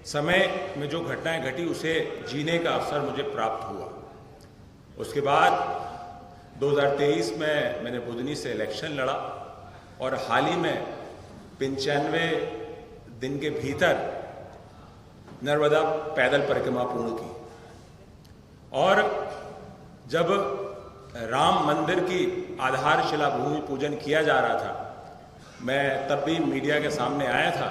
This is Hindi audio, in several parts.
समय में जो घटनाएं घटी उसे जीने का अवसर मुझे प्राप्त हुआ। उसके बाद 2023 में मैंने बुधनी से इलेक्शन लड़ा और हाल ही में 95 दिन के भीतर नर्मदा पैदल परिक्रमा पूर्ण की। और जब राम मंदिर की आधारशिला भूमि पूजन किया जा रहा था, मैं तब भी मीडिया के सामने आया था।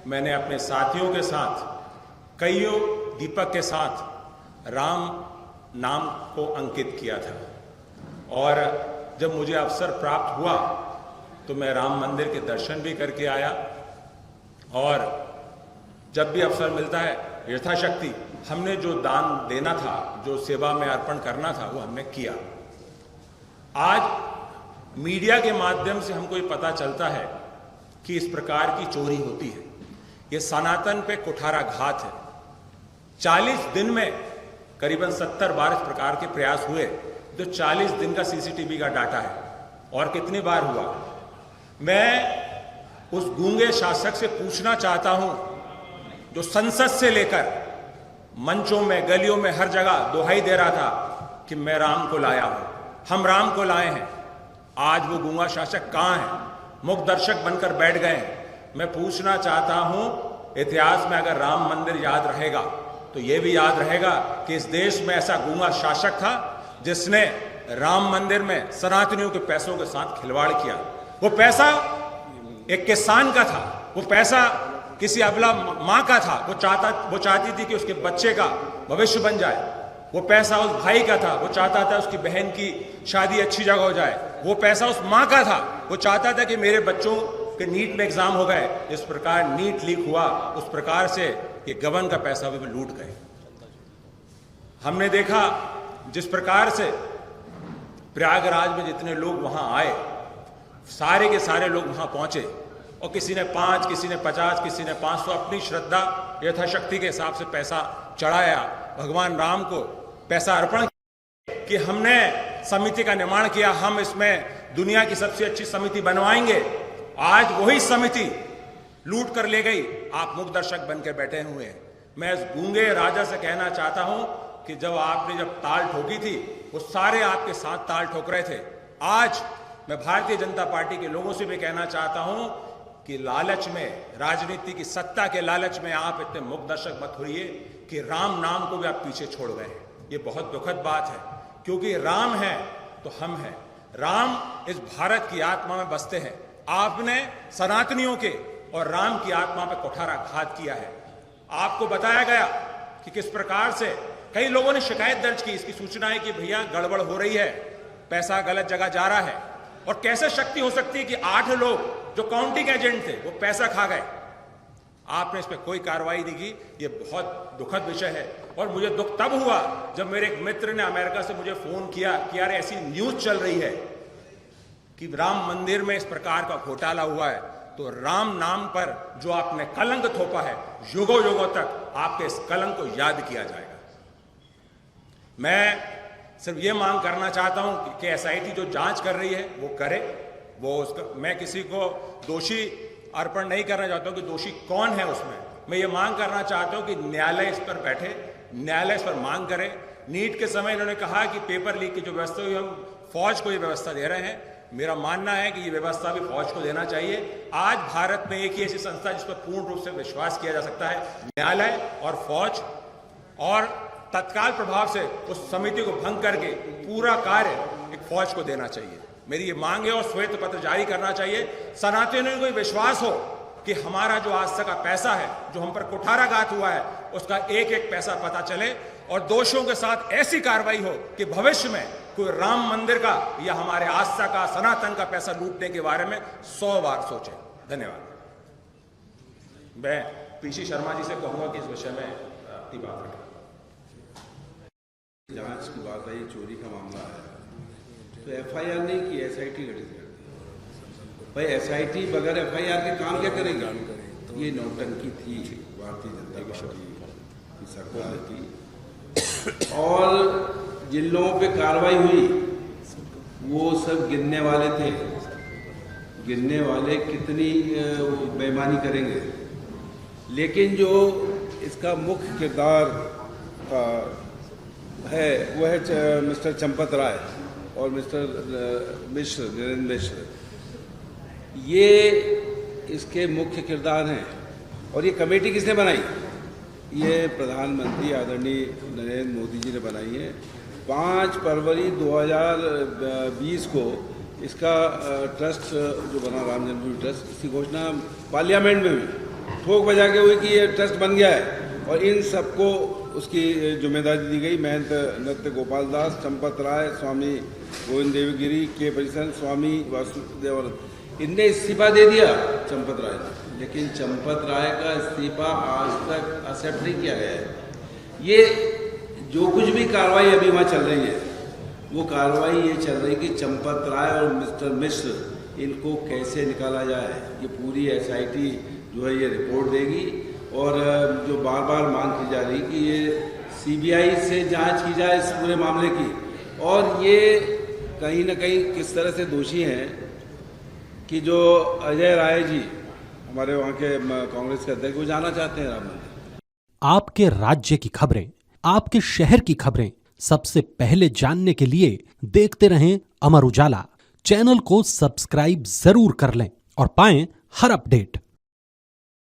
मैंने अपने साथियों के साथ कईयों दीपक के साथ राम नाम को अंकित किया था। और जब मुझे अवसर प्राप्त हुआ तो मैं राम मंदिर के दर्शन भी करके आया। और जब भी अवसर मिलता है यथाशक्ति हमने जो दान देना था, जो सेवा में अर्पण करना था, वो हमने किया। आज मीडिया के माध्यम से हमको ये पता चलता है कि इस प्रकार की चोरी होती है। ये सनातन पे कुठाराघात है। 40 दिन में करीबन 70 बार इस प्रकार के प्रयास हुए, जो 40 दिन का सीसीटीवी का डाटा है। और कितनी बार हुआ? मैं उस गूंगे शासक से पूछना चाहता हूं जो संसद से लेकर मंचों में, गलियों में, हर जगह दोहाई दे रहा था कि मैं राम को लाया हूं, हम राम को लाए हैं। आज वो गूंगा शासक कहां है? मूक दर्शक बनकर बैठ गए हैं। मैं पूछना चाहता हूं, इतिहास में अगर राम मंदिर याद रहेगा तो यह भी याद रहेगा कि इस देश में ऐसा गूंगा शासक था जिसने राम मंदिर में सनातनियों के पैसों के साथ खिलवाड़ किया। वो पैसा एक किसान का था, वो पैसा किसी अबला मां का था। वो चाहती थी कि उसके बच्चे का भविष्य बन जाए। वो पैसा उस भाई का था, वो चाहता था उसकी बहन की शादी अच्छी जगह हो जाए। वो पैसा उस मां का था, वो चाहता था कि मेरे बच्चों के नीट में एग्जाम हो गए। इस प्रकार नीट लीक हुआ, उस प्रकार से ये गबन का पैसा भी लूट गए। हमने देखा जिस प्रकार से प्रयागराज में जितने लोग वहां आए, सारे के सारे लोग वहां पहुंचे और किसी ने 5, किसी ने 50, किसी ने 500 अपनी श्रद्धा यथाशक्ति के हिसाब से पैसा चढ़ाया। भगवान राम को पैसा अर्पण कि हमने समिति का निर्माण किया, हम इसमें दुनिया की सबसे अच्छी समिति बनवाएंगे। आज वही समिति लूट कर ले गई। आप मूक दर्शक बनकर बैठे हुए हैं। मैं इस गूंगे राजा से कहना चाहता हूं कि जब आपने ताल ठोकी थी, वो सारे आपके साथ ताल ठोक रहे थे। आज मैं भारतीय जनता पार्टी के लोगों से भी कहना चाहता हूं कि लालच में, राजनीति की सत्ता के लालच में आप इतने मूक दर्शक मत होइए कि राम नाम को भी आप पीछे छोड़ गए हैं। ये बहुत दुखद बात है, क्योंकि राम है तो हम हैं। राम इस भारत की आत्मा में बसते हैं। आपने सनातनियों के और राम की आत्मा पर कुठाराघात किया है। आपको बताया गया कि किस प्रकार से कई लोगों ने शिकायत दर्ज की, इसकी सूचना है कि भैया गड़बड़ हो रही है, पैसा गलत जगह जा रहा है। और कैसे शक्ति हो सकती है कि 8 लोग जो काउंटिंग एजेंट थे वो पैसा खा गए? आपने इस पर कोई कार्रवाई नहीं की। ये बहुत दुखद विषय है। और मुझे दुख तब हुआ जब मेरे एक मित्र ने अमेरिका से मुझे फोन किया कि यार ऐसी न्यूज चल रही है कि राम मंदिर में इस प्रकार का घोटाला हुआ है। तो राम नाम पर जो आपने कलंक थोपा है, युगों युगों तक आपके इस कलंक को याद किया जाएगा। मैं सिर्फ ये मांग करना चाहता हूं कि एसआईटी जो जांच कर रही है वो करे। वो उसका, मैं किसी को दोषी अर्पण नहीं करना चाहता हूं कि दोषी कौन है उसमें। मैं ये मांग करना चाहता हूं कि न्यायालय इस पर बैठे, न्यायालय इस पर मांग करे। नीट के समय इन्होंने कहा कि पेपर लीक की जो व्यवस्था हुई, हम फौज को ये व्यवस्था दे रहे हैं। मेरा मानना है कि ये व्यवस्था भी फौज को देना चाहिए। आज भारत में एक ही ऐसी संस्था जिस पर पूर्ण रूप से विश्वास किया जा सकता है, न्यायालय और फौज। और तत्काल प्रभाव से उस समिति को भंग करके पूरा कार्य एक फौज को देना चाहिए। मेरी ये मांग है। और श्वेत पत्र जारी करना चाहिए। सनातनियों को विश्वास हो कि हमारा जो आज तक का पैसा है, जो हम पर कुठाराघात हुआ है, उसका एक एक पैसा पता चले और दोषियों के साथ ऐसी कार्रवाई हो कि भविष्य में कोई राम मंदिर का या हमारे आस्था का, सनातन का पैसा लूटने के बारे में 100 बार सोचे। धन्यवाद। मैं पीसी शर्मा जी से कहूंगा कि इस विषय में अपनी बात रखें। जांच की बात आई, चोरी का मामला है तो एफआईआर नहीं की, एसआईटी गठित कर दी। भाई एसआईटी बगैर एफआईआर के काम क्या करेगा? ये नौटंकी थी भारतीय जनता पार्टी की सरकार की। और जिन लोगों पे कार्रवाई हुई वो सब गिनने वाले थे। गिनने वाले कितनी बेईमानी करेंगे, लेकिन जो इसका मुख्य किरदार है वो है मिस्टर चंपत राय और मिस्टर मिश्र, नरेंद्र मिश्र। ये इसके मुख्य किरदार हैं। और ये कमेटी किसने बनाई? ये प्रधानमंत्री आदरणीय नरेंद्र मोदी जी ने बनाई है। 5 फरवरी 2020 को इसका ट्रस्ट जो बना, राम जन्मभूमि ट्रस्ट, इसकी घोषणा पार्लियामेंट में हुई, ठोक बजा के हुई कि ये ट्रस्ट बन गया है। और इन सबको उसकी जिम्मेदारी दी गई। महंत नृत्य गोपाल दास, चंपत राय, स्वामी गोविंद देवगिरी, के परिसन, स्वामी वासुदेव, इनने इस्तीफा दे दिया चंपत राय ने। लेकिन चंपत राय का इस्तीफा आज तक एक्सेप्ट नहीं किया गया है। ये जो कुछ भी कार्रवाई अभी वहाँ चल रही है, वो कार्रवाई ये चल रही कि चंपत राय और मिस्टर मिश्र इनको कैसे निकाला जाए। ये पूरी एसआईटी जो है ये रिपोर्ट देगी। और जो बार बार मांग की जा रही कि ये सीबीआई से जांच की जाए इस पूरे मामले की। और ये कहीं ना कहीं किस तरह से दोषी हैं कि जो अजय राय जी हमारे वहाँ के कांग्रेस के अध्यक्ष, वो जाना चाहते हैं राम मंदिर। आपके राज्य की खबरें, आपके शहर की खबरें सबसे पहले जानने के लिए देखते रहें अमर उजाला। चैनल को सब्सक्राइब जरूर कर लें और पाएं हर अपडेट।